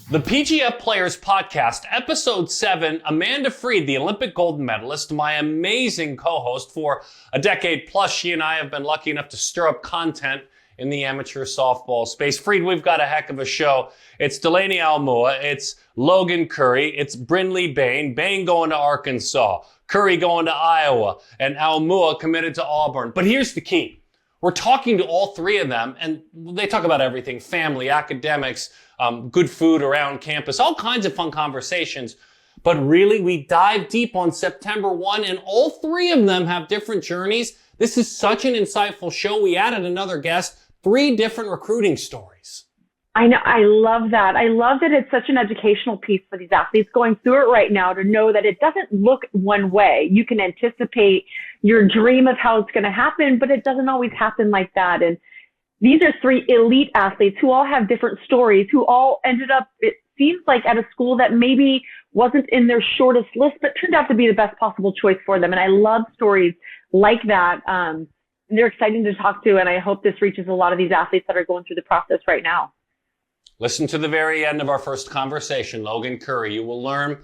The PGF Players Podcast, Episode 7, Amanda Freed, the Olympic gold medalist, my amazing co-host for a decade plus. She and I have been lucky enough to stir up content in the amateur softball space. Freed, we've got a heck of a show. It's Delaney Aumua, it's Logan Curry, it's Brinley Bain, Bain going to Arkansas, Curry going to Iowa, and Aumua committed to Auburn. But here's the key. We're talking to all three of them, and they talk about everything: family, academics, good food around campus, all kinds of fun conversations. But really, we dive deep on September 1, and all three of them have different journeys. This is such an insightful show. We added another guest, 3 different recruiting stories. I know. I love that. I love that it's such an educational piece for these athletes going through it right now to know that it doesn't look one way. You can anticipate your dream of how it's going to happen, but it doesn't always happen like that. And these are 3 elite athletes who all have different stories, who all ended up, it seems like, at a school that maybe wasn't in their shortest list, but turned out to be the best possible choice for them. And I love stories like that. They're exciting to talk to, and I hope this reaches a lot of these athletes that are going through the process right now. Listen to the very end of our first conversation, Logan Curry. You will learn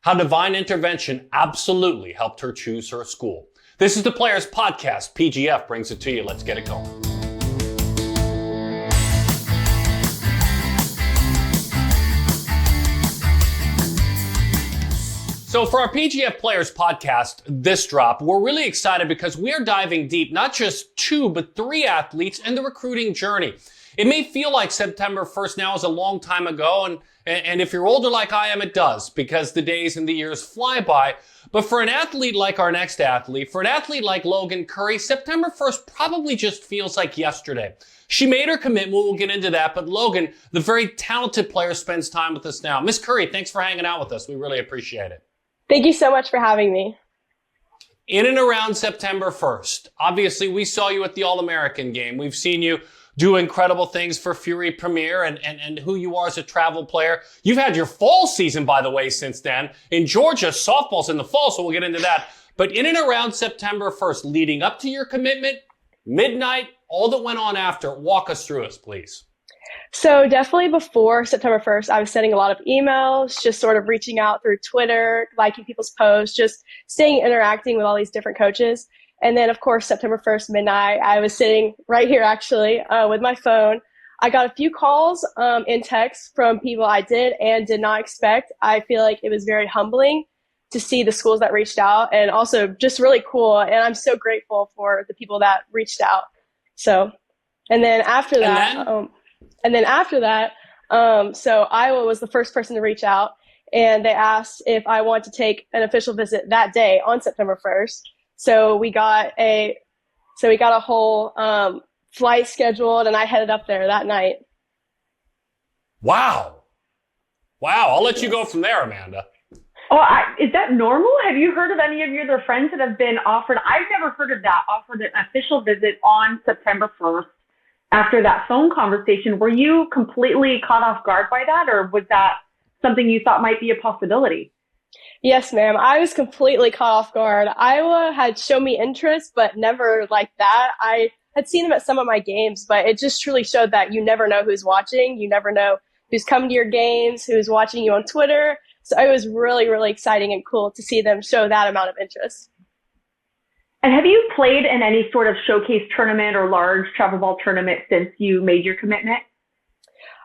how divine intervention absolutely helped her choose her school. This is the Players Podcast. PGF brings it to you. Let's get it going. So for our PGF Players Podcast, this drop, we're really excited because we are diving deep, not just 2, but 3 athletes and the recruiting journey. It may feel like September 1st now is a long time ago, and if you're older like I am, it does, because the days and the years fly by. But for an athlete like our next athlete, for an athlete like Logan Curry, September 1st probably just feels like yesterday. She made her commitment, we'll get into that, but Logan, the very talented player, spends time with us now. Miss Curry, thanks for hanging out with us. We really appreciate it. Thank you so much for having me. In and around September 1st, obviously we saw you at the All-American game. We've seen you do incredible things for Fury Premier and who you are as a travel player. You've had your fall season, by the way, since then. In Georgia, softball's in the fall, so we'll get into that. But in and around September 1st, leading up to your commitment, midnight, all that went on after, walk us through it, please. So definitely before September 1st, I was sending a lot of emails, just sort of reaching out through Twitter, liking people's posts, just interacting with all these different coaches. And then, of course, September 1st, midnight, I was sitting right here, actually, with my phone. I got a few calls and texts from people I did and did not expect. I feel like it was very humbling to see the schools that reached out, and also just really cool. And I'm so grateful for the people that reached out. So, and then after that, so Iowa was the first person to reach out, and they asked if I want to take an official visit that day on September 1st. So we got a whole flight scheduled, and I headed up there that night. Wow. I'll let you go from there, Amanda. Oh, is that normal? Have you heard of any of your other friends that have been offered? I've never heard of that, offered an official visit on September 1st after that phone conversation. Were you completely caught off guard by that, or was that something you thought might be a possibility? Yes, ma'am. I was completely caught off guard. Iowa had shown me interest, but never like that. I had seen them at some of my games, but it just truly showed that you never know who's watching. You never know who's coming to your games, who's watching you on Twitter. So it was really, really exciting and cool to see them show that amount of interest. And have you played in any sort of showcase tournament or large travel ball tournament since you made your commitment?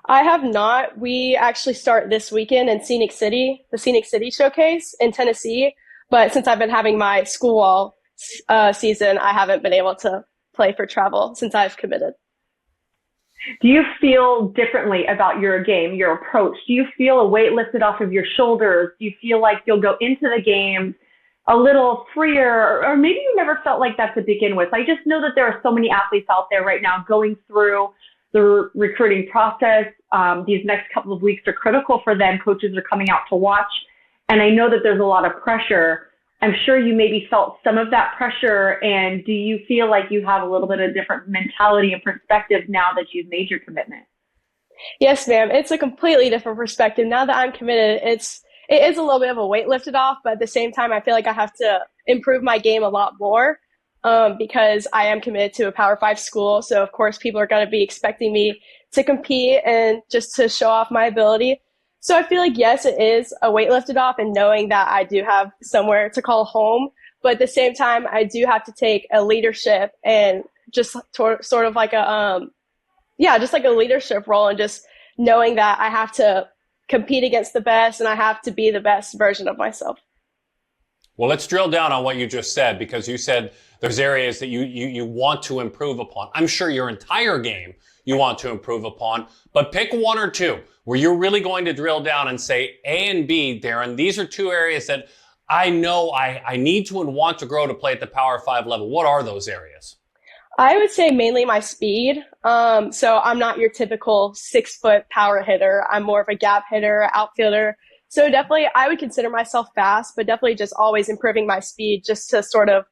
I have not. We actually start this weekend in the Scenic City Showcase in Tennessee. But since I've been having my school ball season, I haven't been able to play for travel since I've committed. Do you feel differently about your game, your approach? Do you feel a weight lifted off of your shoulders? Do you feel like you'll go into the game a little freer, or maybe you never felt like that to begin with? I just know that there are so many athletes out there right now going through the recruiting process. These next couple of weeks are critical for them. Coaches are coming out to watch. And I know that there's a lot of pressure. I'm sure you maybe felt some of that pressure. And do you feel like you have a little bit of different mentality and perspective now that you've made your commitment? Yes, ma'am. It's a completely different perspective. Now that I'm committed, it is a little bit of a weight lifted off, but at the same time, I feel like I have to improve my game a lot more. Because I am committed to a Power 5 school. So, of course, people are going to be expecting me to compete and just to show off my ability. So I feel like, yes, it is a weight lifted off and knowing that I do have somewhere to call home. But at the same time, I do have to take a leadership and just sort of like just like a leadership role, and just knowing that I have to compete against the best and I have to be the best version of myself. Well, let's drill down on what you just said, because you said there's areas that you want to improve upon. I'm sure your entire game you want to improve upon, but pick one or two where you're really going to drill down and say A and B, Daron, these are two areas that I know I need to and want to grow to play at the Power 5 level. What are those areas? I would say mainly my speed. So I'm not your typical 6-foot power hitter. I'm more of a gap hitter, outfielder. So definitely I would consider myself fast, but definitely just always improving my speed just to sort of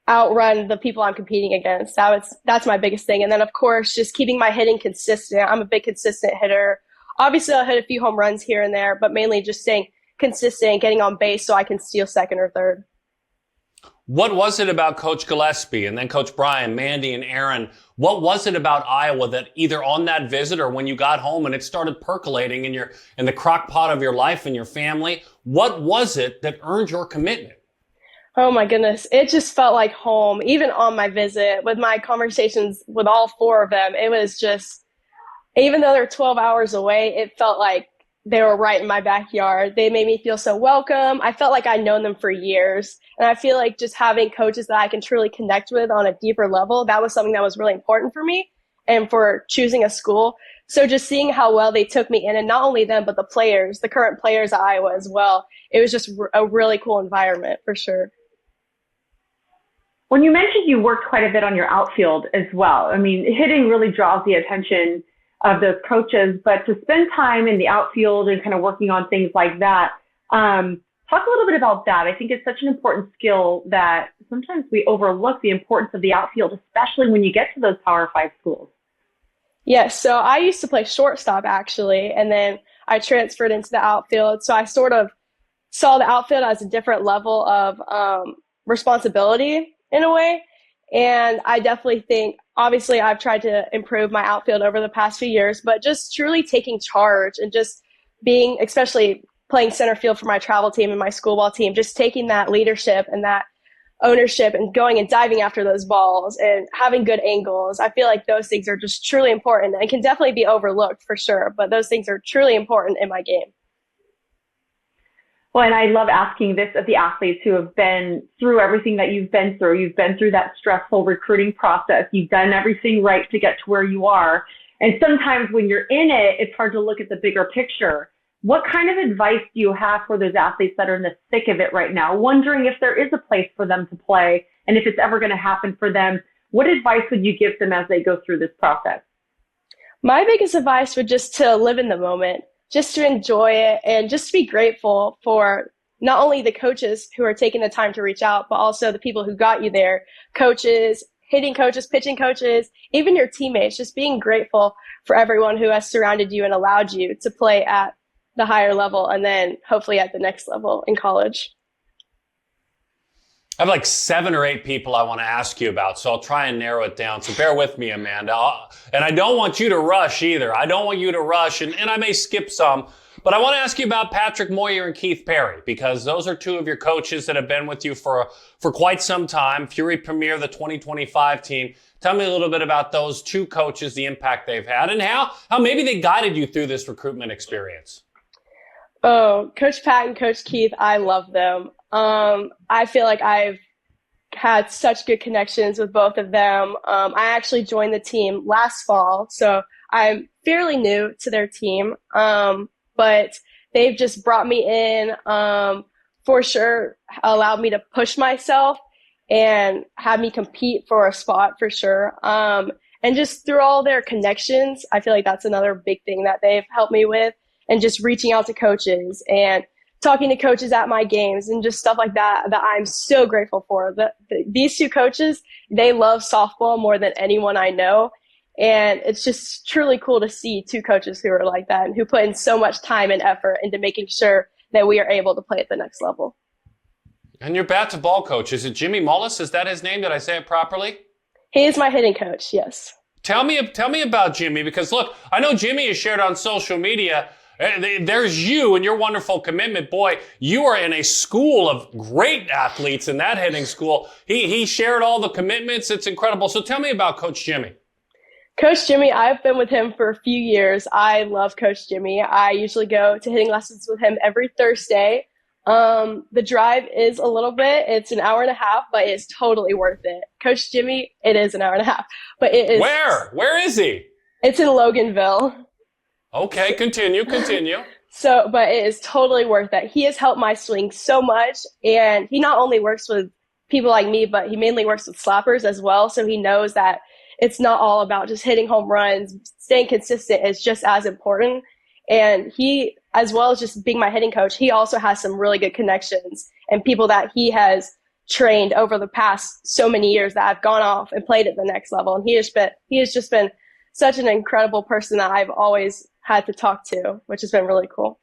outrun the people I'm competing against. That's my biggest thing. And then, of course, just keeping my hitting consistent. I'm a big consistent hitter. Obviously, I'll hit a few home runs here and there, but mainly just staying consistent, getting on base so I can steal second or third. What was it about Coach Gillespie and then Coach Brian, Mandy, and Aaron? What was it about Iowa that either on that visit or when you got home and it started percolating in the crock pot of your life and your family? What was it that earned your commitment? Oh my goodness. It just felt like home. Even on my visit with my conversations with all four of them, it was just, even though they're 12 hours away, it felt like they were right in my backyard. They made me feel so welcome. I felt like I'd known them for years. And I feel like just having coaches that I can truly connect with on a deeper level, that was something that was really important for me and for choosing a school. So just seeing how well they took me in, and not only them, but the players, the current players at Iowa as well. It was just a really cool environment for sure. When you mentioned you worked quite a bit on your outfield as well, I mean, hitting really draws the attention of those coaches, but to spend time in the outfield and kind of working on things like that, talk a little bit about that. I think it's such an important skill that sometimes we overlook the importance of the outfield, especially when you get to those Power 5 schools. Yes, so I used to play shortstop actually, and then I transferred into the outfield. So I sort of saw the outfield as a different level of responsibility in a way. And I definitely think, obviously, I've tried to improve my outfield over the past few years, but just truly taking charge and just being, especially playing center field for my travel team and my school ball team, just taking that leadership and that ownership and going and diving after those balls and having good angles. I feel like those things are just truly important and can definitely be overlooked for sure, but those things are truly important in my game. Well, and I love asking this of the athletes who have been through everything that you've been through. You've been through that stressful recruiting process. You've done everything right to get to where you are. And sometimes when you're in it, it's hard to look at the bigger picture. What kind of advice do you have for those athletes that are in the thick of it right now, wondering if there is a place for them to play and if it's ever going to happen for them? What advice would you give them as they go through this process? My biggest advice would just to live in the moment, just to enjoy it and just to be grateful for not only the coaches who are taking the time to reach out, but also the people who got you there, coaches, hitting coaches, pitching coaches, even your teammates, just being grateful for everyone who has surrounded you and allowed you to play at the higher level and then hopefully at the next level in college. I have like 7 or 8 people I want to ask you about, so I'll try and narrow it down. So bear with me, Amanda. And I don't want you to rush either. I don't want you to rush, and I may skip some. But I want to ask you about Patrick Moyer and Keith Perry, because those are 2 of your coaches that have been with you for quite some time. Fury Premier, the 2025 team. Tell me a little bit about those 2 coaches, the impact they've had, and how maybe they guided you through this recruitment experience. Oh, Coach Pat and Coach Keith, I love them. I feel like I've had such good connections with both of them. I actually joined the team last fall, so I'm fairly new to their team. But they've just brought me in, for sure, allowed me to push myself and have me compete for a spot for sure. And just through all their connections, I feel like that's another big thing that they've helped me with, and just reaching out to coaches and talking to coaches at my games and just stuff like that I'm so grateful for. These 2 coaches, they love softball more than anyone I know. And it's just truly cool to see 2 coaches who are like that and who put in so much time and effort into making sure that we are able to play at the next level. And your bat to ball coach, is it Jimmy Mullis? Is that his name? Did I say it properly? He is my hitting coach, yes. Tell me about Jimmy, because look, I know Jimmy has shared on social media There's you and your wonderful commitment. Boy, you are in a school of great athletes in that hitting school. He shared all the commitments. It's incredible. So tell me about Coach Jimmy. Coach Jimmy, I've been with him for a few years. I love Coach Jimmy. I usually go to hitting lessons with him every Thursday. The drive is a little bit, it's an hour and a half, but it's totally worth it. Coach Jimmy, it is an hour and a half, but it is. Where is he? It's in Loganville. Okay, continue. So, but it is totally worth it. He has helped my swing so much, and he not only works with people like me, but he mainly works with slappers as well. So he knows that it's not all about just hitting home runs. Staying consistent is just as important. And he, as well as just being my hitting coach, he also has some really good connections and people that he has trained over the past so many years that have gone off and played at the next level. And he has just been such an incredible person that I've always had to talk to, which has been really cool.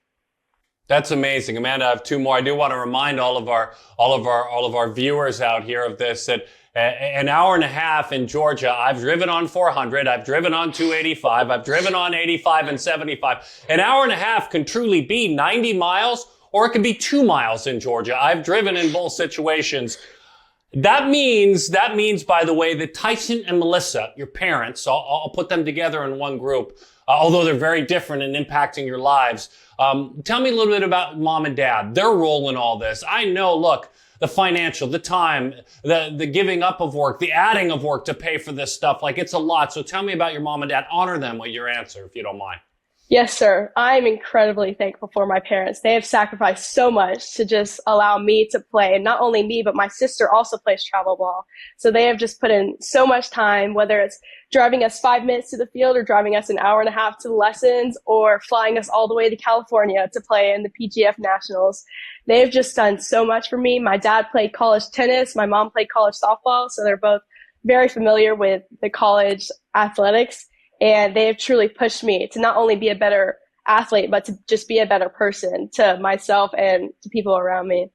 That's amazing. Amanda, I have two more. I do want to remind all of our viewers out here of this, that an hour and a half in Georgia. I've driven on 400. I've driven on 285. I've driven on 85 and 75. An hour and a half can truly be 90 miles, or it can be 2 miles in Georgia. I've driven in both situations. That means, by the way, that Tyson and Melissa, your parents, I'll put them together in one group, although they're very different in impacting your lives. Tell me a little bit about mom and dad, their role in all this. I know, look, the financial, the time, the giving up of work, the adding of work to pay for this stuff, like it's a lot. So tell me about your mom and dad. Honor them with your answer, if you don't mind. Yes, sir. I'm incredibly thankful for my parents. They have sacrificed so much to just allow me to play. And not only me, but my sister also plays travel ball. So they have just put in so much time, whether it's driving us 5 minutes to the field or driving us an hour and a half to the lessons or flying us all the way to California to play in the PGF Nationals. They have just done so much for me. My dad played college tennis. My mom played college softball. So they're both very familiar with the college athletics. And they have truly pushed me to not only be a better athlete, but to just be a better person to myself and to people around me.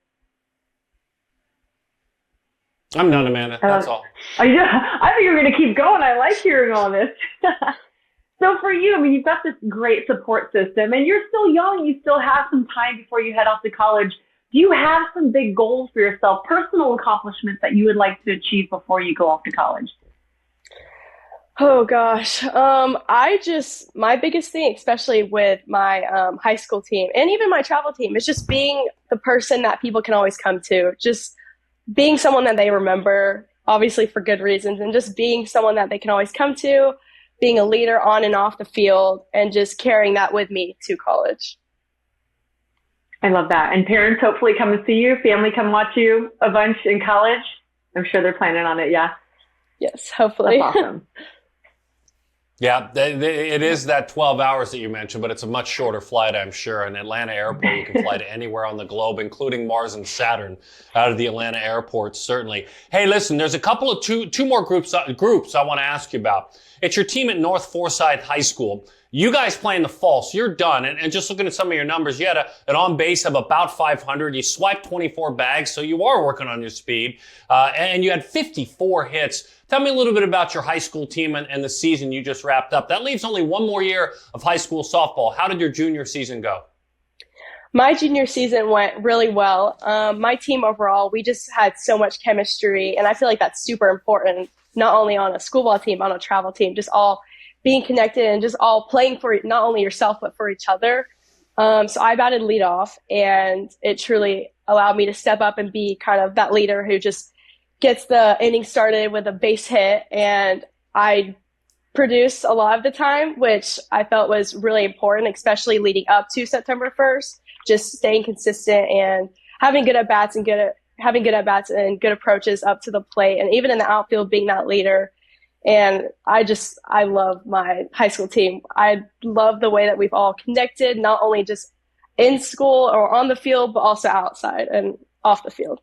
I'm done, Amanda. That's all. I think you're going to keep going. I like hearing all this. So for you, I mean, you've got this great support system, and you're still young. You still have some time before you head off to college. Do you have some big goals for yourself, personal accomplishments that you would like to achieve before you go off to college? Oh gosh. My biggest thing, especially with my high school team and even my travel team, is just being the person that people can always come to, just being someone that they remember, obviously for good reasons, and just being someone that they can always come to, being a leader on and off the field, and just carrying that with me to college. I love that. And parents hopefully come and see you, family come watch you a bunch in college. I'm sure they're planning on it. Yeah. Yes, hopefully. That's awesome. Yeah, it is that 12 hours that you mentioned, but it's a much shorter flight, I'm sure. In Atlanta Airport, you can fly to anywhere on the globe, including Mars and Saturn, out of the Atlanta airport, certainly. Hey, listen, there's a couple of two more groups I want to ask you about. It's your team at North Forsyth High School. You guys play in the fall, so you're done. And just looking at some of your numbers, you had an on-base of about 500. You swiped 24 bags, so you are working on your speed. And you had 54 hits. Tell me a little bit about your high school team and the season you just wrapped up. That leaves only one more year of high school softball. How did your junior season go? My junior season went really well. My team overall, we just had so much chemistry, and I feel like that's super important, not only on a school ball team, but on a travel team, just all being connected and just all playing for not only yourself, but for each other. So I batted leadoff, and it truly allowed me to step up and be kind of that leader who just gets the inning started with a base hit. And I produced a lot of the time, which I felt was really important, especially leading up to September 1st, just staying consistent and having good at-bats and good approaches up to the plate. And even in the outfield, being that leader. And I love my high school team. I love the way that we've all connected, not only just in school or on the field, but also outside and off the field.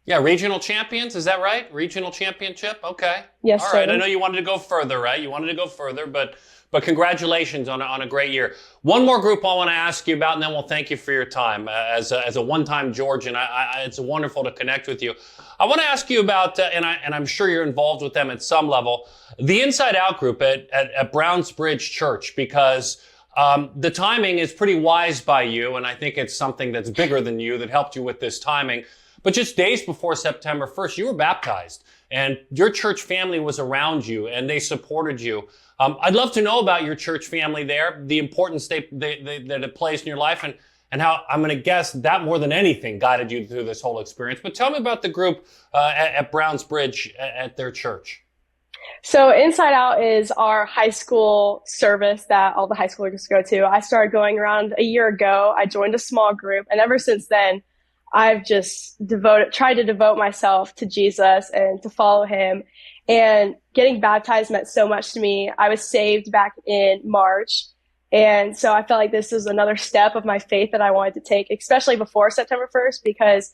Yeah, regional champions, is that right? Regional championship? Okay. Yes, all right. I know you wanted to go further, right? You wanted to go further, but congratulations on a great year. One more group I want to ask you about, and then we'll thank you for your time. As a one-time Georgian, it's wonderful to connect with you. I want to ask you about, and I'm sure you're involved with them at some level, the Inside Out group at Browns Bridge Church, because The timing is pretty wise by you, and I think it's something that's bigger than you that helped you with this timing. But just days before September 1st, you were baptized, and your church family was around you, and they supported you. I'd love to know about your church family there, the importance that it plays in your life, and how, I'm going to guess, that more than anything guided you through this whole experience. But tell me about the group at Browns Bridge at their church. So Inside Out is our high school service that all the high schoolers go to. I started going around a year ago. I joined a small group, and ever since then, I've just tried to devote myself to Jesus and to follow him. And getting baptized meant so much to me. I was saved back in March. And so I felt like this was another step of my faith that I wanted to take, especially before September 1st, because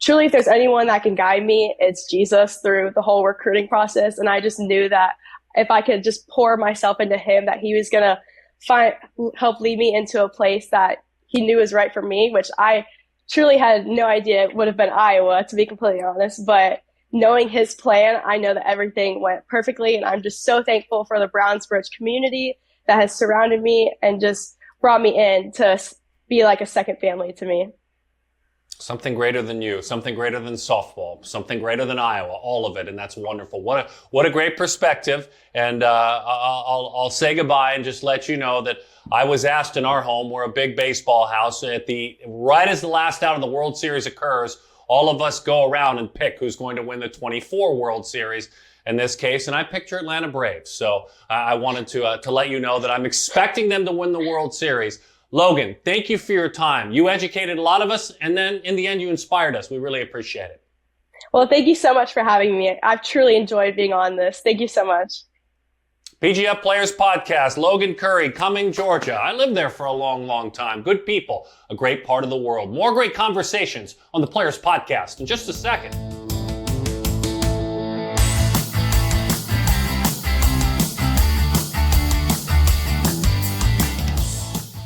truly, if there's anyone that can guide me, it's Jesus through the whole recruiting process. And I just knew that if I could just pour myself into him, that he was going to help lead me into a place that he knew was right for me, which I truly had no idea it would have been Iowa, to be completely honest. But knowing his plan, I know that everything went perfectly. And I'm just so thankful for the Browns Bridge community that has surrounded me and just brought me in to be like a second family to me. Something greater than you, something greater than softball, something greater than Iowa, all of it, and that's wonderful. What a great perspective. And I'll say goodbye and just let you know that I was asked in our home, we're a big baseball house, right as the last out of the World Series occurs, all of us go around and pick who's going to win the 24 World Series in this case, and I picked your Atlanta Braves. So I wanted to let you know that I'm expecting them to win the World Series. Logan, thank you for your time. You educated a lot of us, and then in the end, you inspired us. We really appreciate it. Well, thank you so much for having me. I've truly enjoyed being on this. Thank you so much. PGF Players Podcast, Logan Curry, Cumming, Georgia. I lived there for a long, long time. Good people, a great part of the world. More great conversations on the Players Podcast in just a second.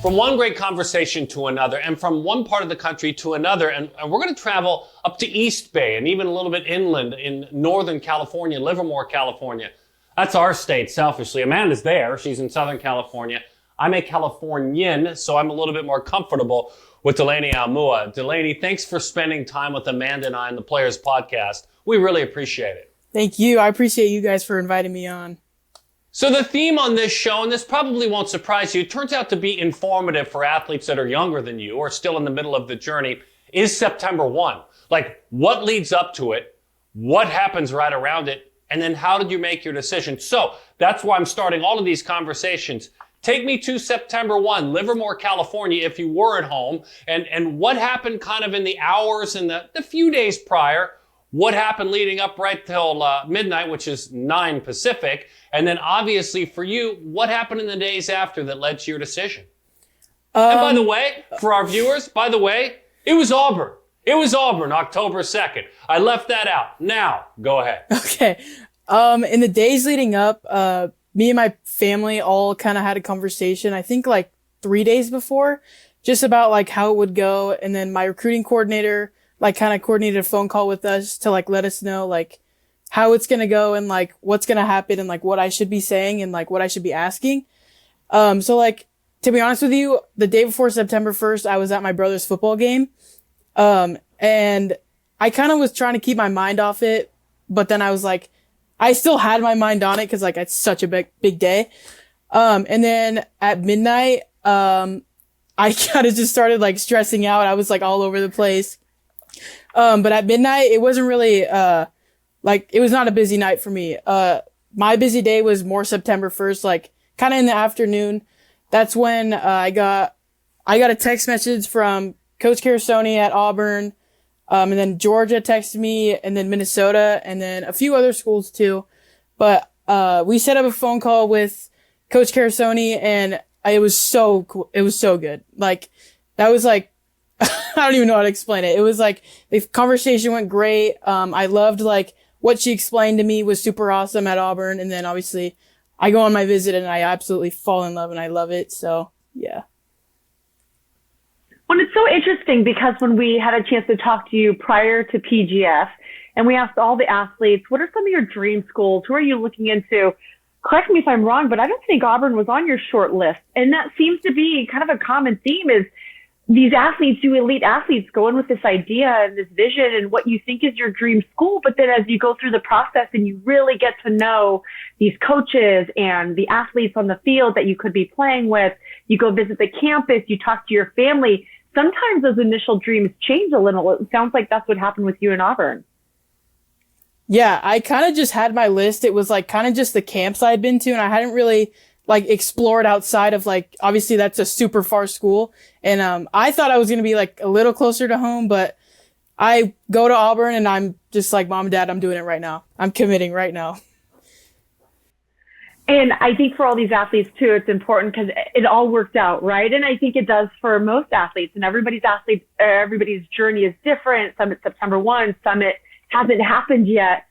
From one great conversation to another, and from one part of the country to another, and we're going to travel up to East Bay and even a little bit inland in Northern California, Livermore, California. That's our state, selfishly. Amanda's there. She's in Southern California. I'm a Californian, so I'm a little bit more comfortable with Delaney Aumua. Delaney, thanks for spending time with Amanda and I on the Players Podcast. We really appreciate it. Thank you. I appreciate you guys for inviting me on. So the theme on this show, and this probably won't surprise you, it turns out to be informative for athletes that are younger than you or still in the middle of the journey, is September 1. Like, what leads up to it? What happens right around it? And then how did you make your decision? So that's why I'm starting all of these conversations. Take me to September 1, Livermore, California, if you were at home, and what happened kind of in the hours and the few days prior. What happened leading up right till midnight, which is 9 Pacific? And then obviously for you, what happened in the days after that led to your decision? And by the way, for our viewers, it was Auburn. It was Auburn, October 2nd. I left that out. Now, go ahead. Okay. In the days leading up, me and my family all kind of had a conversation, I think like 3 days before, just about like how it would go. And then my recruiting coordinator like kind of coordinated a phone call with us to like let us know like how it's going to go and like what's going to happen and like what I should be saying and like what I should be asking. So like, to be honest with you, the day before September 1st, I was at my brother's football game. And I kind of was trying to keep my mind off it, but then I was like, I still had my mind on it. Cause like it's such a big day. And then at midnight, I kind of just started like stressing out. I was like all over the place. But at midnight, it wasn't really, it was not a busy night for me. My busy day was more September 1st, like kind of in the afternoon. That's when, I got a text message from Coach Carasoni at Auburn. And then Georgia texted me and then Minnesota and then a few other schools too. But, we set up a phone call with Coach Carasoni and it was so cool. It was so good. Like that was like, I don't even know how to explain it. It was like the conversation went great. I loved like what she explained to me was super awesome at Auburn. And then obviously I go on my visit and I absolutely fall in love and I love it. So yeah. Well, it's so interesting because when we had a chance to talk to you prior to PGF and we asked all the athletes, what are some of your dream schools? Who are you looking into? correct me if I'm wrong, but I don't think Auburn was on your short list. And that seems to be kind of a common theme is these athletes, you elite athletes, go in with this idea and this vision and what you think is your dream school. But then as you go through the process and you really get to know these coaches and the athletes on the field that you could be playing with, you go visit the campus, you talk to your family. Sometimes those initial dreams change a little. It sounds like that's what happened with you in Auburn. Yeah, I kind of just had my list. It was like kind of just the camps I'd been to, and I hadn't really like explored outside of like, obviously that's a super far school. And, I thought I was going to be like a little closer to home, but I go to Auburn and I'm just like, Mom and Dad, I'm doing it right now. I'm committing right now. And I think for all these athletes too, it's important because it all worked out, right? And I think it does for most athletes, and everybody's journey is different. Some it's September 1, some it hasn't happened yet.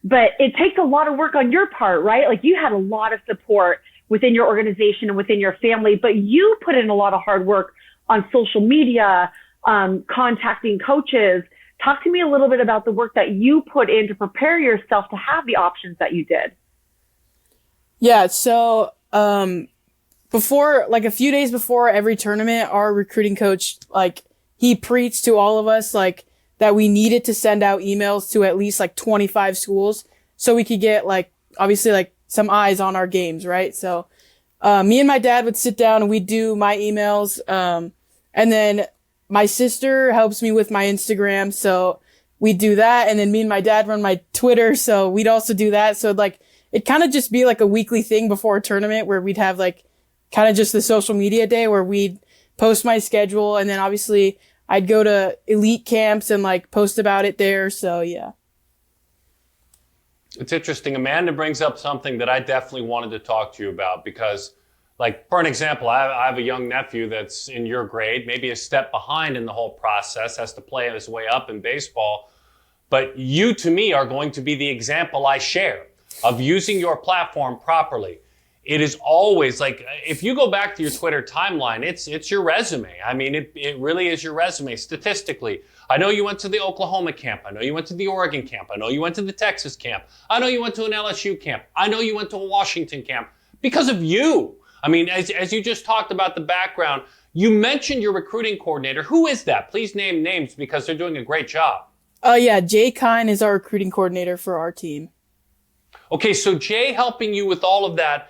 But it takes a lot of work on your part, right? Like you had a lot of support within your organization and within your family, but you put in a lot of hard work on social media, contacting coaches. Talk to me a little bit about the work that you put in to prepare yourself to have the options that you did. Yeah. So, before, like a few days before every tournament, our recruiting coach, like he preached to all of us, like, that we needed to send out emails to at least like 25 schools so we could get like, obviously like some eyes on our games, right? So, me and my dad would sit down and we'd do my emails. And then my sister helps me with my Instagram. So we'd do that. And then me and my dad run my Twitter. So we'd also do that. So like, it kind of just be like a weekly thing before a tournament where we'd have like kind of just the social media day where we'd post my schedule. And then obviously I'd go to elite camps and like post about it there. So yeah. It's interesting. Amanda brings up something that I definitely wanted to talk to you about because, like, for an example, I have a young nephew that's in your grade, maybe a step behind in the whole process, has to play his way up in baseball. But you, to me, are going to be the example I share of using your platform properly. It is always like, if you go back to your Twitter timeline, it's your resume. I mean, it really is your resume statistically. I know you went to the Oklahoma camp. I know you went to the Oregon camp. I know you went to the Texas camp. I know you went to an LSU camp. I know you went to a Washington camp because of you. I mean, as you just talked about the background, you mentioned your recruiting coordinator. Who is that? Please name names because they're doing a great job. Yeah, Jay Kine is our recruiting coordinator for our team. Okay, so Jay helping you with all of that.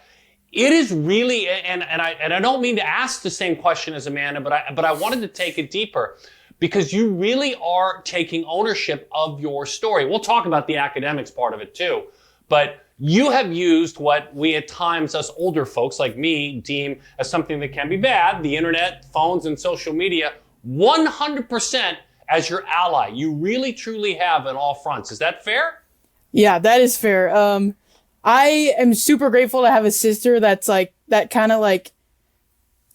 It is really, and I don't mean to ask the same question as Amanda, but I wanted to take it deeper because you really are taking ownership of your story. We'll talk about the academics part of it too, but you have used what we at times, us older folks like me, deem as something that can be bad, the internet, phones, and social media, 100% as your ally. You really, truly have on all fronts. Is that fair? Yeah, that is fair. I am super grateful to have a sister that's like, that kind of like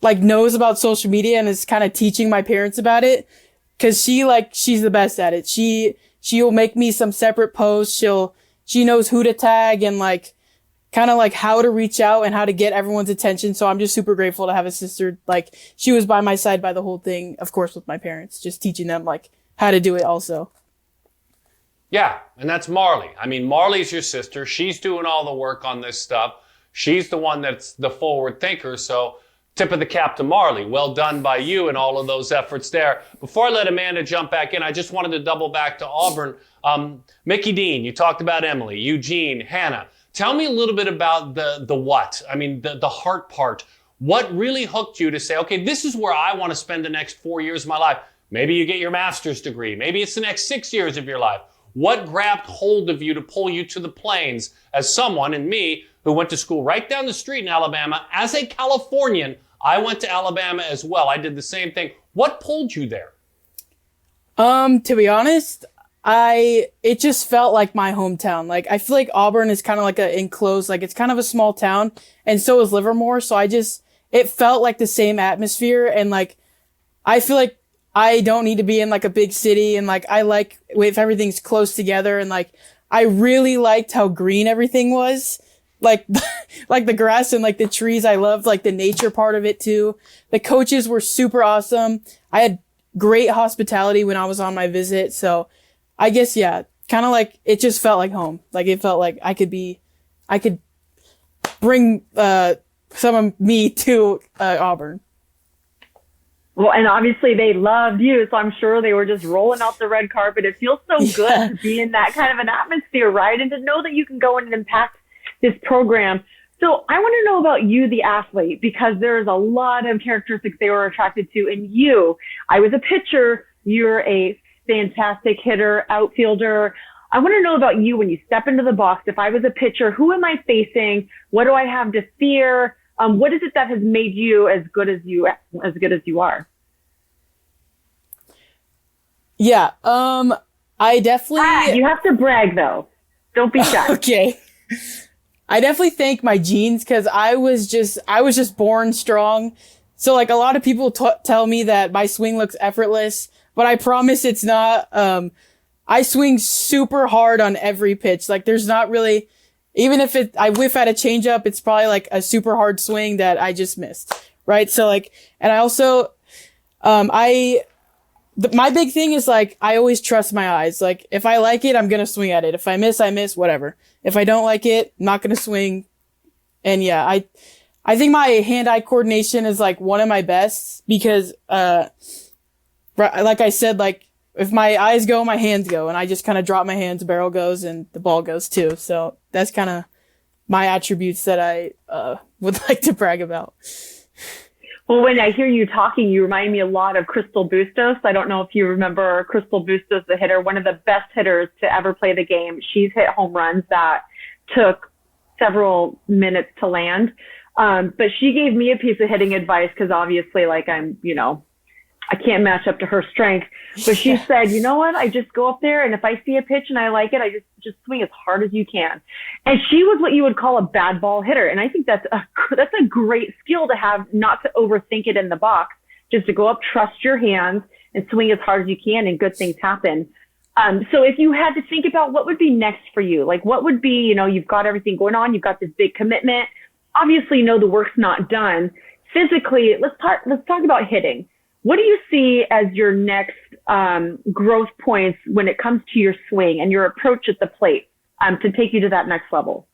knows about social media and is kind of teaching my parents about it. Cause she's the best at it. She'll make me some separate posts. She knows who to tag and like, kind of like how to reach out and how to get everyone's attention. So I'm just super grateful to have a sister. Like she was by my side by the whole thing, of course, with my parents, just teaching them like how to do it also. Yeah, and that's Marley. I mean, Marley's your sister. She's doing all the work on this stuff. She's the one that's the forward thinker. So tip of the cap to Marley. Well done by you and all of those efforts there. Before I let Amanda jump back in, I just wanted to double back to Auburn. Mickey Dean, you talked about Emily, Eugene, Hannah. Tell me a little bit about the what. I mean, the heart part. What really hooked you to say, okay, this is where I want to spend the next 4 years of my life. Maybe you get your master's degree. Maybe it's the next 6 years of your life. What grabbed hold of you to pull you to the plains as someone, and me, who went to school right down the street in Alabama? As a Californian, I went to Alabama as well. I did the same thing. What pulled you there? To be honest, it just felt like my hometown. Like, I feel like Auburn is kind of like a enclosed, like it's kind of a small town, and so is Livermore. So it felt like the same atmosphere, and like, I feel like I don't need to be in like a big city, and like I like if everything's close together, and like I really liked how green everything was. Like like the grass and like the trees. I loved like the nature part of it too. The coaches were super awesome. I had great hospitality when I was on my visit. So I guess, yeah, kind of like it just felt like home. Like it felt like I could bring some of me to Auburn. Well, and obviously they loved you, so I'm sure they were just rolling out the red carpet. It feels so good to be in that kind of an atmosphere, right? And to know that you can go in and impact this program. So I want to know about you, the athlete, because there's a lot of characteristics they were attracted to in you. I was a pitcher. You're a fantastic hitter, outfielder. I want to know about you when you step into the box. If I was a pitcher, who am I facing? What do I have to fear? What is it that has made you as good as you are? Yeah. I definitely. You have to brag though. Don't be shy. Okay. I definitely thank my genes because I was just born strong. So like a lot of people tell me that my swing looks effortless, but I promise it's not. I swing super hard on every pitch. Like there's not really. Even if I whiff at a changeup, it's probably like a super hard swing that I just missed, right? So like, and I also, my big thing is like, I always trust my eyes. Like, if I like it, I'm gonna swing at it. If I miss, whatever. If I don't like it, I'm not gonna swing. And yeah, I think my hand-eye coordination is like one of my best because, like I said, like, if my eyes go, my hands go, and I just kind of drop my hands, barrel goes, and the ball goes too. So that's kind of my attributes that I would like to brag about. Well, when I hear you talking, you remind me a lot of Crystal Bustos. I don't know if you remember Crystal Bustos, the hitter, one of the best hitters to ever play the game. She's hit home runs that took several minutes to land. But she gave me a piece of hitting advice because obviously, like I can't match up to her strength. But she said, you know what? I just go up there, and if I see a pitch and I like it, I just swing as hard as you can. And she was what you would call a bad ball hitter. And I think that's a great skill to have, not to overthink it in the box, just to go up, trust your hands, and swing as hard as you can, and good things happen. So if you had to think about what would be next for you, like what would be, you've got everything going on, you've got this big commitment. Obviously, the work's not done. Physically, let's talk about hitting. What do you see as your next growth points when it comes to your swing and your approach at the plate to take you to that next level?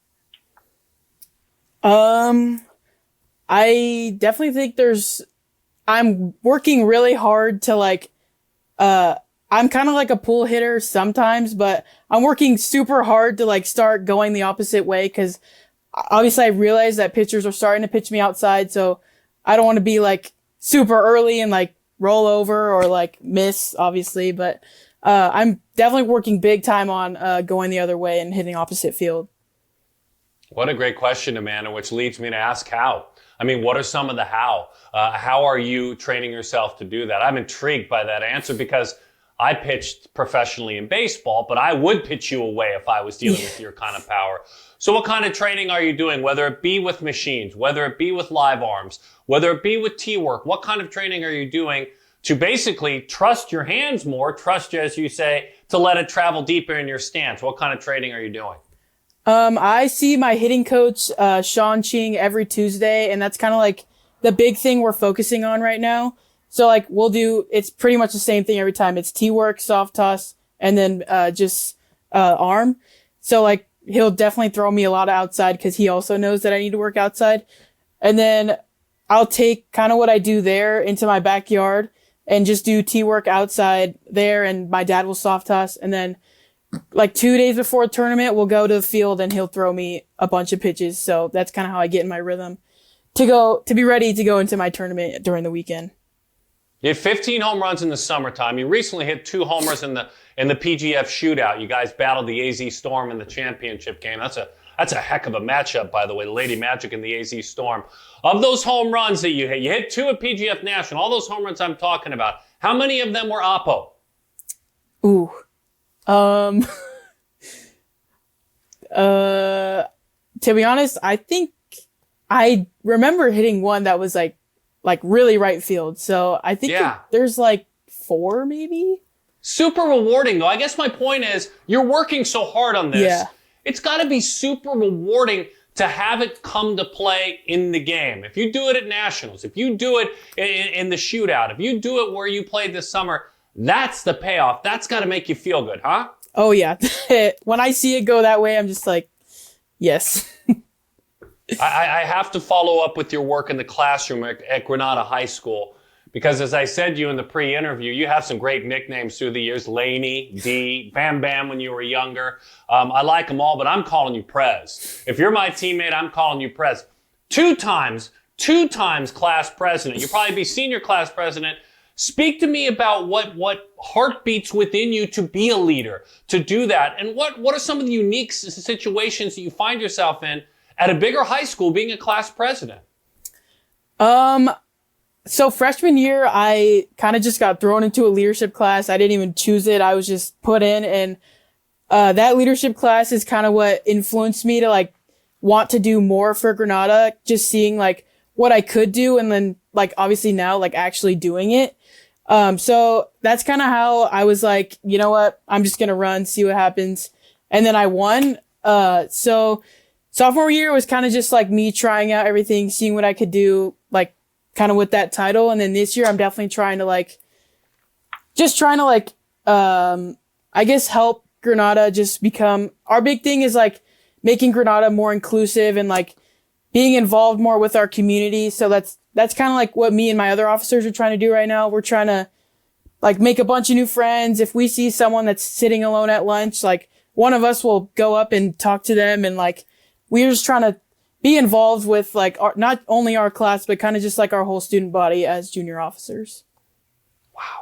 I definitely think I'm working really hard to like, I'm kind of like a pull hitter sometimes, but I'm working super hard to like start going the opposite way because obviously I realize that pitchers are starting to pitch me outside, so I don't want to be like super early and like roll over or like miss, obviously, but I'm definitely working big time on going the other way and hitting opposite field. What a great question, Amanda, which leads me to ask how. I mean, what are some of the how? How are you training yourself to do that? I'm intrigued by that answer because I pitched professionally in baseball, but I would pitch you away if I was dealing with your kind of power. So what kind of training are you doing, whether it be with machines, whether it be with live arms, whether it be with T-work? What kind of training are you doing to basically trust your hands more, trust, as you say, to let it travel deeper in your stance? What kind of training are you doing? I see my hitting coach, Sean Ching, every Tuesday, and that's kind of like the big thing we're focusing on right now. So like it's pretty much the same thing every time. It's T-work, soft toss, and then just arm. So like he'll definitely throw me a lot of outside because he also knows that I need to work outside. And then I'll take kind of what I do there into my backyard and just do T-work outside there, and my dad will soft toss. And then like 2 days before a tournament, we'll go to the field and he'll throw me a bunch of pitches. So that's kind of how I get in my rhythm to be ready to go into my tournament during the weekend. You hit 15 home runs in the summertime. You recently hit 2 homers in the PGF shootout. You guys battled the AZ Storm in the championship game. That's a heck of a matchup, by the way, the Lady Magic and the AZ Storm. Of those home runs that you hit 2 at PGF National, all those home runs I'm talking about, how many of them were Oppo? Ooh. To be honest, I think I remember hitting one that was like really right field. So I think there's like 4 maybe. Super rewarding though. I guess my point is you're working so hard on this. Yeah. It's got to be super rewarding to have it come to play in the game. If you do it at Nationals, if you do it in the shootout, if you do it where you played this summer, that's the payoff. That's got to make you feel good, huh? Oh yeah. When I see it go that way, I'm just like, yes. I have to follow up with your work in the classroom at Granada High School, because as I said to you in the pre-interview, you have some great nicknames through the years. Laney, D, Bam Bam when you were younger. I like them all, but I'm calling you Prez. If you're my teammate, I'm calling you Prez. Two times class president. You'll probably be senior class president. Speak to me about what heart beats within you to be a leader, to do that. And what are some of the unique situations that you find yourself in at a bigger high school being a class president? So freshman year, I kind of just got thrown into a leadership class. I didn't even choose it. I was just put in, and that leadership class is kind of what influenced me to like want to do more for Granada, just seeing like what I could do, and then like obviously now like actually doing it. So that's kind of how I was like, you know what, I'm just gonna run, see what happens. And then I won. So sophomore year was kind of just like me trying out everything, seeing what I could do, like kind of with that title. And then this year I'm definitely trying to I guess help Granada just become, our big thing is like making Granada more inclusive and like being involved more with our community. So that's kind of like what me and my other officers are trying to do right now. We're trying to like make a bunch of new friends. If we see someone that's sitting alone at lunch, like one of us will go up and talk to them, and like we're just trying to be involved with like not only our class, but kind of just like our whole student body as junior officers. Wow.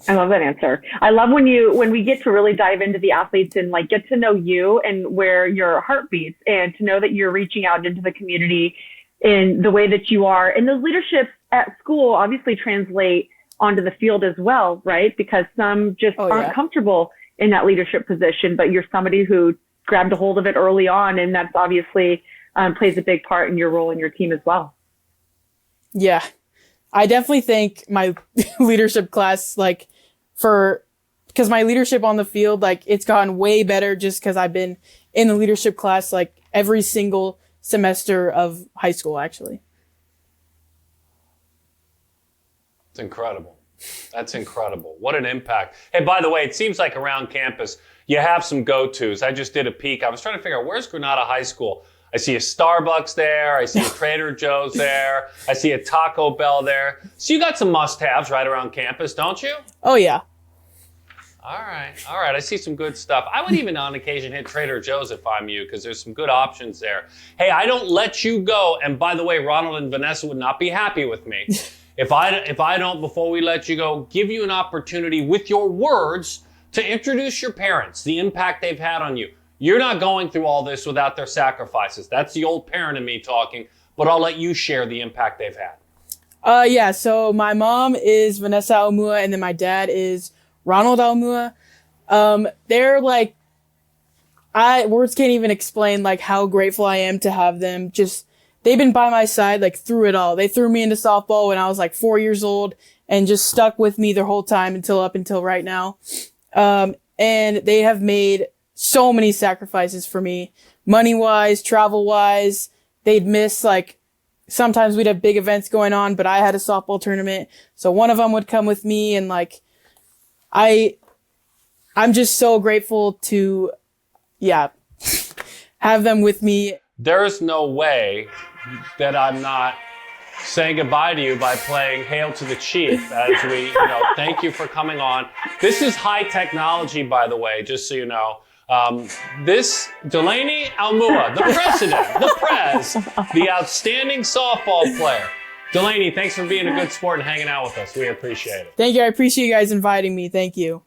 I love that answer. I love when we get to really dive into the athletes and like get to know you and where your heart beats, and to know that you're reaching out into the community in the way that you are. And those leaderships at school obviously translate onto the field as well, right? Because some just aren't comfortable in that leadership position, but you're somebody who grabbed a hold of it early on, and that's obviously plays a big part in your role in your team as well. Yeah, I definitely think my leadership class, like because my leadership on the field, like it's gotten way better just because I've been in the leadership class like every single semester of high school, actually. It's incredible. That's incredible. What an impact. Hey, by the way, it seems like around campus, you have some go-tos. I just did a peek. I was trying to figure out, where's Granada High School? I see a Starbucks there. I see a Trader Joe's there. I see a Taco Bell there. So you got some must-haves right around campus, don't you? Oh, yeah. All right. I see some good stuff. I would even on occasion hit Trader Joe's if I'm you, because there's some good options there. Hey, I don't let you go. And by the way, Ronald and Vanessa would not be happy with me if I don't, before we let you go, give you an opportunity with your words to introduce your parents, the impact they've had on you. You're not going through all this without their sacrifices. That's the old parent in me talking, but I'll let you share the impact they've had. Yeah, so my mom is Vanessa Aumua, and then my dad is Ronald Aumua. They're like, words can't even explain like how grateful I am to have them. Just, they've been by my side like through it all. They threw me into softball when I was like 4 years old and just stuck with me the whole time up until right now. And they have made so many sacrifices for me, money-wise, travel-wise. They'd miss, like, sometimes we'd have big events going on, but I had a softball tournament, so one of them would come with me, and, like, I'm just so grateful to, have them with me. There's no way that I'm not saying goodbye to you by playing Hail to the Chief as we, thank you for coming on. This is high technology, by the way, just so you know. This Delaney Aumua, the president, the Prez, the outstanding softball player. Delaney, thanks for being a good sport and hanging out with us. We appreciate it. Thank you. I appreciate you guys inviting me. Thank you.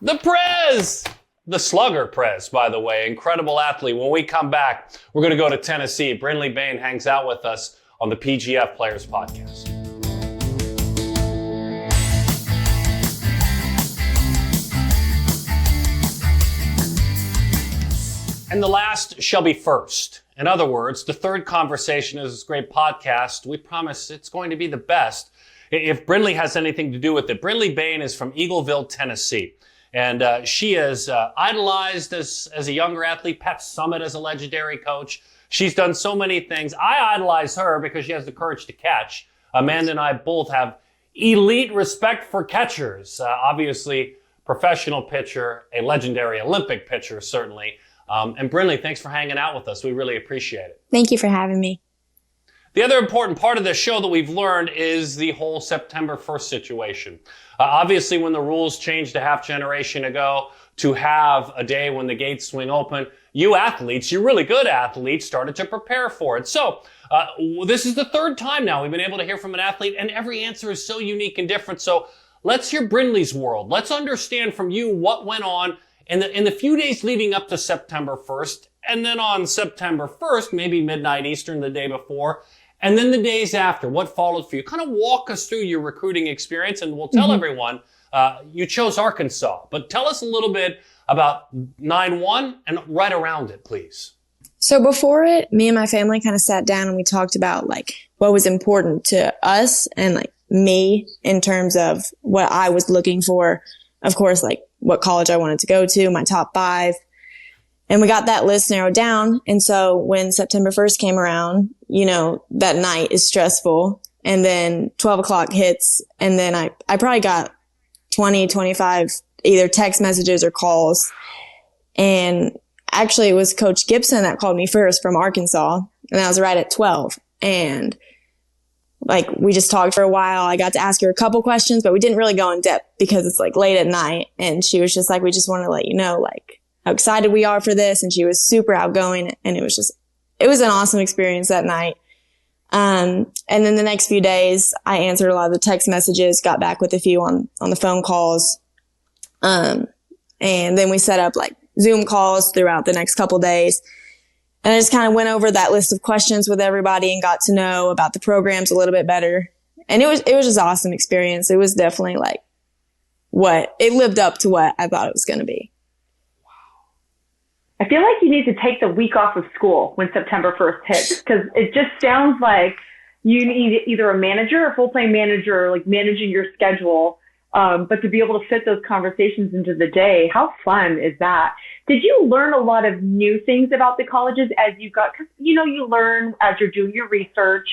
The Prez, the slugger Prez, by the way, incredible athlete. When we come back, we're going to go to Tennessee. Brinley Bane hangs out with us on the PGF Players Podcast. And the last shall be first. In other words, the third conversation is this great podcast. We promise it's going to be the best if Brinley has anything to do with it. Brinley Bain is from Eagleville, Tennessee. And she is idolized as a younger athlete. Pat Summit as a legendary coach. She's done so many things. I idolize her because she has the courage to catch. Amanda and I both have elite respect for catchers. Obviously, professional pitcher, a legendary Olympic pitcher, certainly. And Brinley, thanks for hanging out with us. We really appreciate it. Thank you for having me. The other important part of this show that we've learned is the whole September 1st situation. Obviously, when the rules changed a half generation ago to have a day when the gates swing open, you athletes, you really good athletes, started to prepare for it. So this is the third time now we've been able to hear from an athlete, and every answer is so unique and different. So let's hear Brinley's world. Let's understand from you what went on in the few days leading up to September 1st, and then on September 1st, maybe midnight Eastern the day before, and then the days after, what followed for you. Kind of walk us through your recruiting experience, and we'll tell everyone you chose Arkansas. But tell us a little bit about 9-1 and right around it, please. So before it, me and my family kind of sat down and we talked about like what was important to us and like me in terms of what I was looking for. Of course, like what college I wanted to go to, my top 5. And we got that list narrowed down. And so when September 1st came around, you know, that night is stressful. And then 12 o'clock hits. And then I probably got 20, 25 either text messages or calls. And actually it was Coach Gibson that called me first from Arkansas. And that was right at 12. And like we just talked for a while. I got to ask her a couple questions, but we didn't really go in depth because it's like late at night. And she was just like, we just want to let you know, like, how excited we are for this. And she was super outgoing. And it was an awesome experience that night. And then the next few days, I answered a lot of the text messages, got back with a few on the phone calls. And then we set up like Zoom calls throughout the next couple days. And I just kind of went over that list of questions with everybody and got to know about the programs a little bit better. And it was just an awesome experience. It was definitely like it lived up to what I thought it was going to be. I feel like you need to take the week off of school when September 1st hits, because it just sounds like you need either a manager, a full-time manager, like managing your schedule, but to be able to fit those conversations into the day. How fun is that? Did you learn a lot of new things about the colleges as you got, because, you know, you learn as you're doing your research,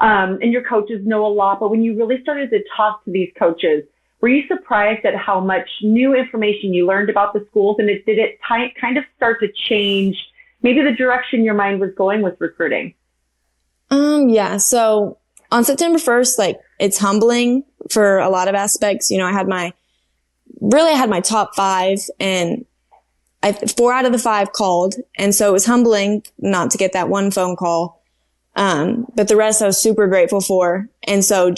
and your coaches know a lot, but when you really started to talk to these coaches, were you surprised at how much new information you learned about the schools, and did it kind of start to change maybe the direction your mind was going with recruiting? Yeah. So on September 1st, like it's humbling for a lot of aspects. You know, I had my top 5 and 4 out of the 5 called. And so it was humbling not to get that one phone call. But the rest I was super grateful for. And so it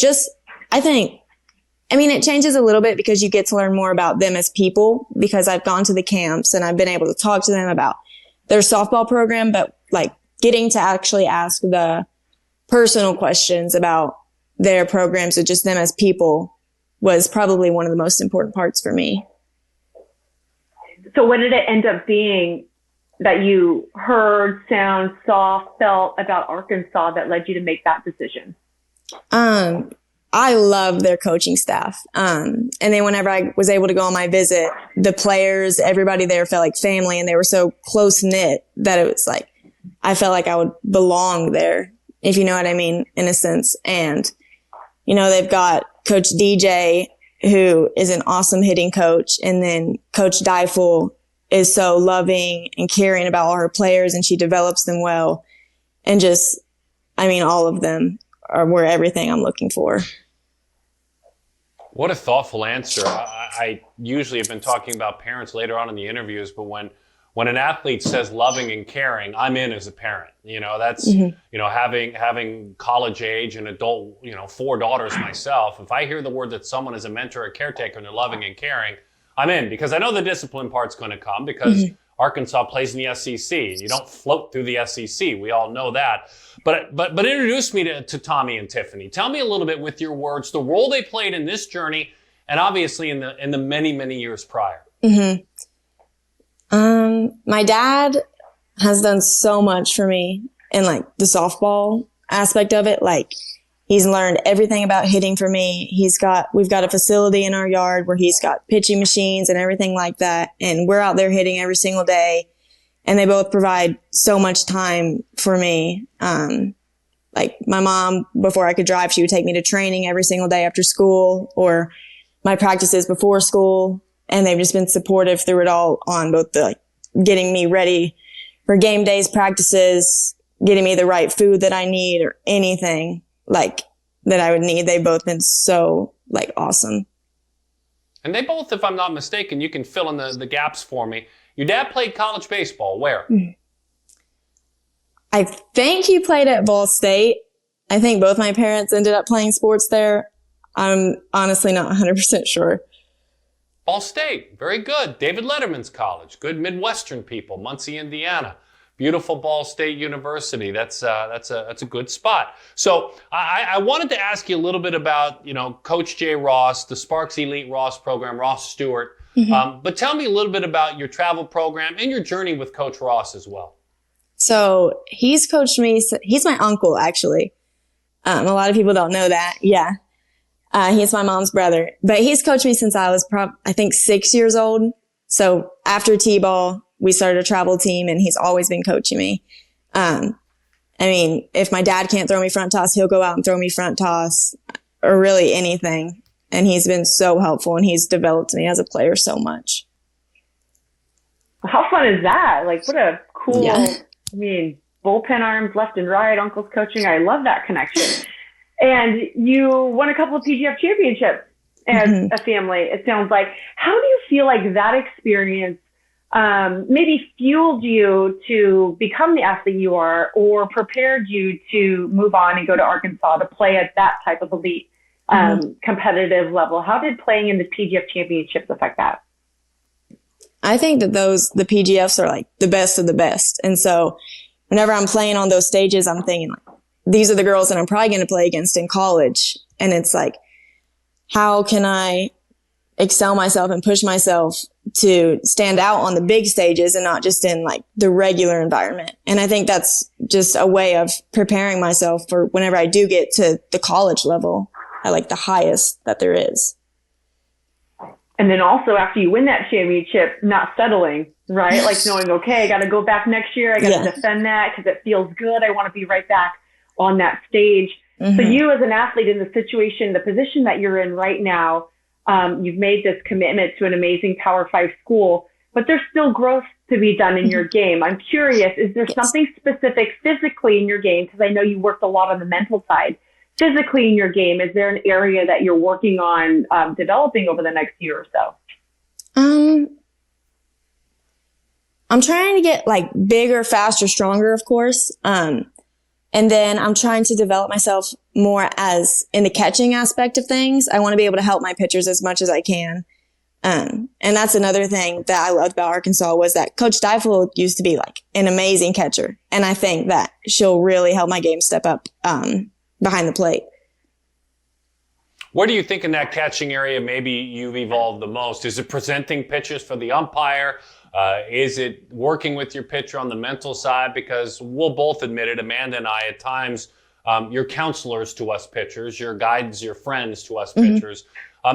changes a little bit because you get to learn more about them as people, because I've gone to the camps and I've been able to talk to them about their softball program, but like getting to actually ask the personal questions about their programs or just them as people was probably one of the most important parts for me. So what did it end up being that you heard, sound, saw, felt about Arkansas that led you to make that decision? I love their coaching staff. And then whenever I was able to go on my visit, the players, everybody there felt like family, and they were so close knit that it was like, I felt like I would belong there, if you know what I mean, in a sense. And, you know, they've got Coach DJ, who is an awesome hitting coach. And then Coach Deifel is so loving and caring about all her players, and she develops them well. And just, all of them were everything I'm looking for. What a thoughtful answer. I usually have been talking about parents later on in the interviews, but when an athlete says loving and caring, I'm in as a parent. You know, that's, you know, having college age and adult, 4 daughters myself. If I hear the word that someone is a mentor or caretaker and they're loving and caring, I'm in, because I know the discipline part's going to come, because Arkansas plays in the SEC. You don't float through the SEC. We all know that. But introduce me to Tommy and Tiffany. Tell me a little bit with your words, the role they played in this journey, and obviously in the many, many years prior. My dad has done so much for me in like the softball aspect of it. Like he's learned everything about hitting for me. We've got a facility in our yard where he's got pitching machines and everything like that. And we're out there hitting every single day. And they both provide so much time for me. Like my mom, before I could drive, she would take me to training every single day after school, or my practices before school. And they've just been supportive through it all on both the getting me ready for game days, practices, getting me the right food that I need or anything like that I would need. They've both been so like awesome. And they both, if I'm not mistaken, you can fill in the gaps for me. Your dad played college baseball. Where? I think he played at Ball State. I think both my parents ended up playing sports there. I'm honestly not 100% sure. Ball State, very good. David Letterman's college, good Midwestern people, Muncie, Indiana. Beautiful Ball State University. That's a good spot. So I wanted to ask you a little bit about, Coach Jay Ross, the Sparks Elite Ross program, Ross Stewart. But tell me a little bit about your travel program and your journey with Coach Ross as well. So he's coached me. He's my uncle, actually. A lot of people don't know that. Yeah. He's my mom's brother, but he's coached me since I was I think 6 years old. So after T-ball, we started a travel team and he's always been coaching me. I mean, if my dad can't throw me front toss, he'll go out and throw me front toss or really anything. And he's been so helpful and he's developed me as a player so much. How fun is that? Like, what a cool, Yeah. Bullpen arms left and right, uncle's coaching. I love that connection. And you won a couple of PGF championships as a family, it sounds like. How do you feel like that experience maybe fueled you to become the athlete you are, or prepared you to move on and go to Arkansas to play at that type of elite competitive level? How did playing in the PGF championships affect that? I think that the PGFs are like the best of the best. And so whenever I'm playing on those stages, I'm thinking like, these are the girls that I'm probably going to play against in college. And it's like, how can I excel myself and push myself to stand out on the big stages and not just in like the regular environment? And I think that's just a way of preparing myself for whenever I do get to the college level at like the highest that there is. And then also after you win that championship, not settling, right? Like knowing, okay, I got to go back next year. I got to defend that because it feels good. I want to be right back on that stage. So you as an athlete in the situation, the position that you're in right now, you've made this commitment to an amazing Power 5 school, but there's still growth to be done in your game. I'm curious, is there something specific physically in your game? Because I know you worked a lot on the mental side. Physically in your game, is there an area that you're working on developing over the next year or so? I'm trying to get like bigger, faster, stronger, of course. And then I'm trying to develop myself more as in the catching aspect of things. I want to be able to help my pitchers as much as I can. And that's another thing that I loved about Arkansas was that Coach Deifel used to be like an amazing catcher. And I think that she'll really help my game step up behind the plate. Where do you think in that catching area maybe you've evolved the most? Is it presenting pitches for the umpire? Is it working with your pitcher on the mental side? Because we'll both admit it, Amanda and I, at times, you're counselors to us pitchers, your guides, your friends to us pitchers.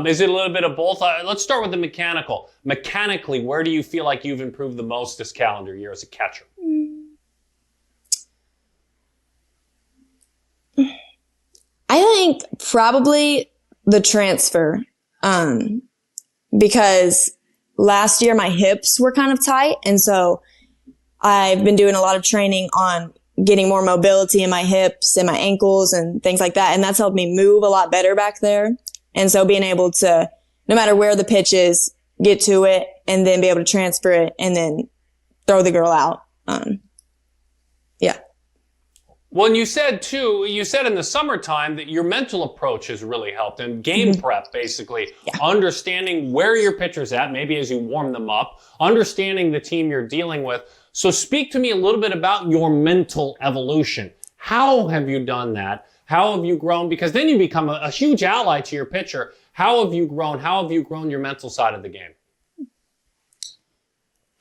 Is it a little bit of both? Let's start with the mechanical. Mechanically, where do you feel like you've improved the most this calendar year as a catcher? I think probably the transfer, because last year my hips were kind of tight. And so I've been doing a lot of training on getting more mobility in my hips and my ankles and things like that. And that's helped me move a lot better back there. And so being able to, no matter where the pitch is, get to it and then be able to transfer it and then throw the girl out. Yeah. Well, and you said in the summertime that your mental approach has really helped and game prep, basically, understanding where your pitcher's at, maybe as you warm them up, understanding the team you're dealing with. So speak to me a little bit about your mental evolution. How have you done that? How have you grown? Because then you become a huge ally to your pitcher. How have you grown? How have you grown your mental side of the game?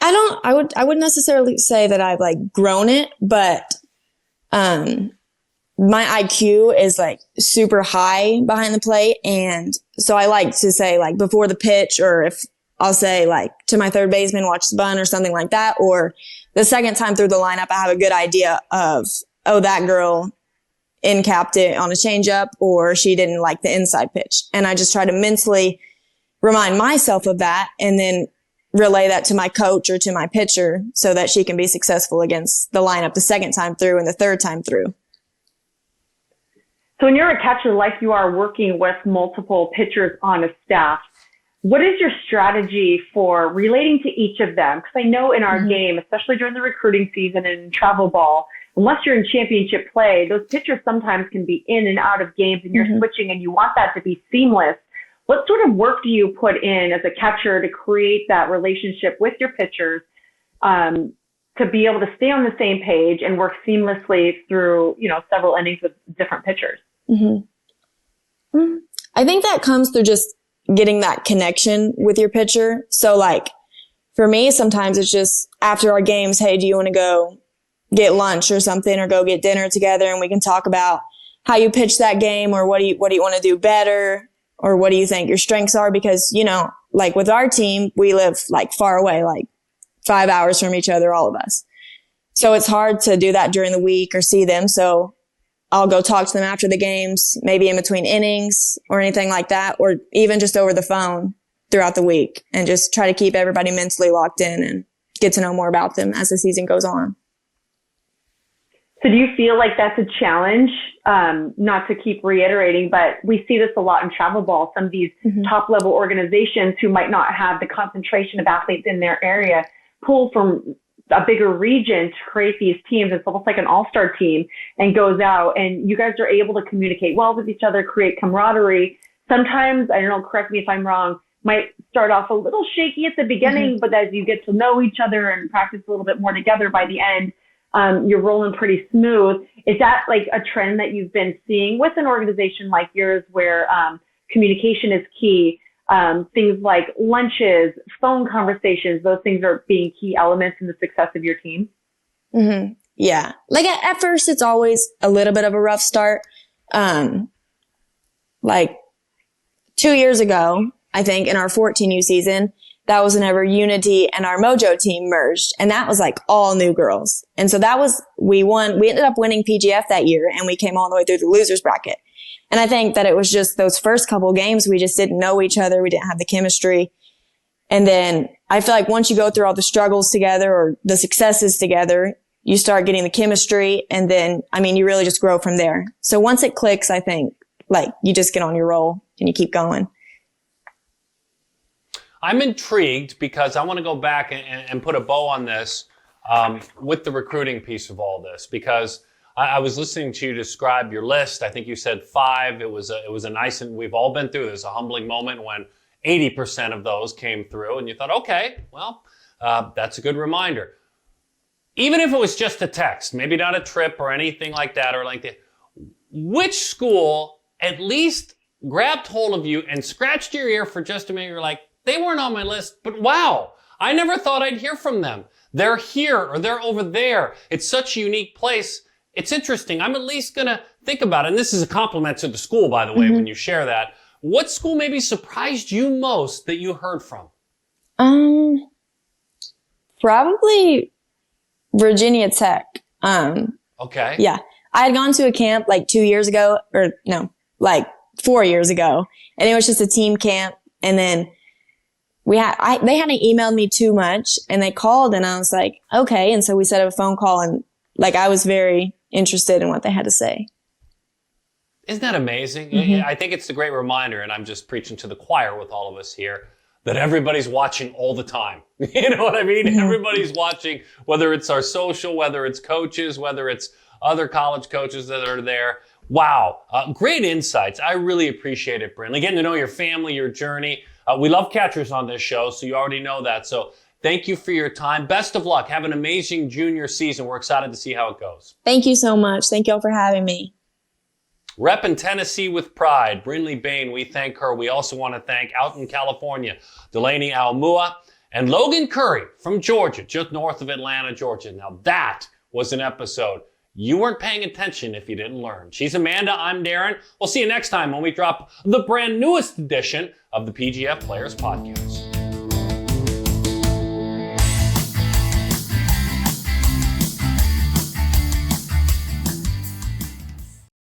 I wouldn't necessarily say that I've like grown it, but my IQ is like super high behind the plate. And so I like to say like before the pitch, or if I'll say like to my third baseman, watch the bunt or something like that. Or the second time through the lineup, I have a good idea of, oh, that girl in-capped it on a changeup, or she didn't like the inside pitch. And I just try to mentally remind myself of that. And then relay that to my coach or to my pitcher so that she can be successful against the lineup the second time through and the third time through. So when you're a catcher, like you are working with multiple pitchers on a staff, what is your strategy for relating to each of them? Because I know in our game, especially during the recruiting season and in travel ball, unless you're in championship play, those pitchers sometimes can be in and out of games and you're switching and you want that to be seamless. What sort of work do you put in as a catcher to create that relationship with your pitchers to be able to stay on the same page and work seamlessly through, several innings with different pitchers? I think that comes through just getting that connection with your pitcher. So like for me, sometimes it's just after our games, hey, do you want to go get lunch or something or go get dinner together and we can talk about how you pitched that game or what do you want to do better or what do you think your strengths are? Because, like with our team, we live like far away, like 5 hours from each other, all of us. So it's hard to do that during the week or see them. So I'll go talk to them after the games, maybe in between innings or anything like that, or even just over the phone throughout the week and just try to keep everybody mentally locked in and get to know more about them as the season goes on. So do you feel like that's a challenge? Not to keep reiterating, but we see this a lot in travel ball. Some of these top level organizations who might not have the concentration of athletes in their area pull from a bigger region to create these teams. It's almost like an all-star team and goes out and you guys are able to communicate well with each other, create camaraderie. Sometimes, I don't know, correct me if I'm wrong, might start off a little shaky at the beginning, but as you get to know each other and practice a little bit more together by the end, you're rolling pretty smooth. Is that like a trend that you've been seeing with an organization like yours where communication is key? Things like lunches, phone conversations, those things are being key elements in the success of your team? Yeah. Like at first, it's always a little bit of a rough start. Like 2 years ago, I think in our 14U season, that was whenever Unity and our Mojo team merged. And that was like all new girls. And so we ended up winning PGF that year and we came all the way through the losers bracket. And I think that it was just those first couple games, we just didn't know each other. We didn't have the chemistry. And then I feel like once you go through all the struggles together or the successes together, you start getting the chemistry. And then, you really just grow from there. So once it clicks, I think like you just get on your roll and you keep going. I'm intrigued because I want to go back and put a bow on this with the recruiting piece of all this, because I was listening to you describe your list. I think you said 5. It was a nice, and we've all been through this, a humbling moment when 80% of those came through and you thought, okay, well, that's a good reminder. Even if it was just a text, maybe not a trip or anything like that, or like that, which school at least grabbed hold of you and scratched your ear for just a minute? You're like, they weren't on my list, but wow, I never thought I'd hear from them. They're here or they're over there. It's such a unique place. It's interesting. I'm at least going to think about it. And this is a compliment to the school, by the way, when you share that. What school maybe surprised you most that you heard from? Probably Virginia Tech. Okay. Yeah. I had gone to a camp like 2 years ago, or no, like 4 years ago. And it was just a team camp. And then they hadn't emailed me too much and they called and I was like, okay. And so we set up a phone call and like, I was very interested in what they had to say. Isn't that amazing? I think it's a great reminder, and I'm just preaching to the choir with all of us here, that everybody's watching all the time. You know what I mean? Everybody's watching, whether it's our social, whether it's coaches, whether it's other college coaches that are there. Wow. Great insights. I really appreciate it, Brinley. Getting to know your family, your journey. We love catchers on this show, so you already know that. So thank you for your time. Best of luck. Have an amazing junior season. We're excited to see how it goes. Thank you so much. Thank you all for having me. Repping Tennessee with pride, Brinley Bane, we thank her. We also want to thank out in California, Delaney Aumua and Logan Curry from Georgia, just north of Atlanta, Georgia. Now that was an episode you weren't paying attention if you didn't learn. She's Amanda, I'm Daron. We'll see you next time when we drop the brand newest edition of the PGF Players Podcast.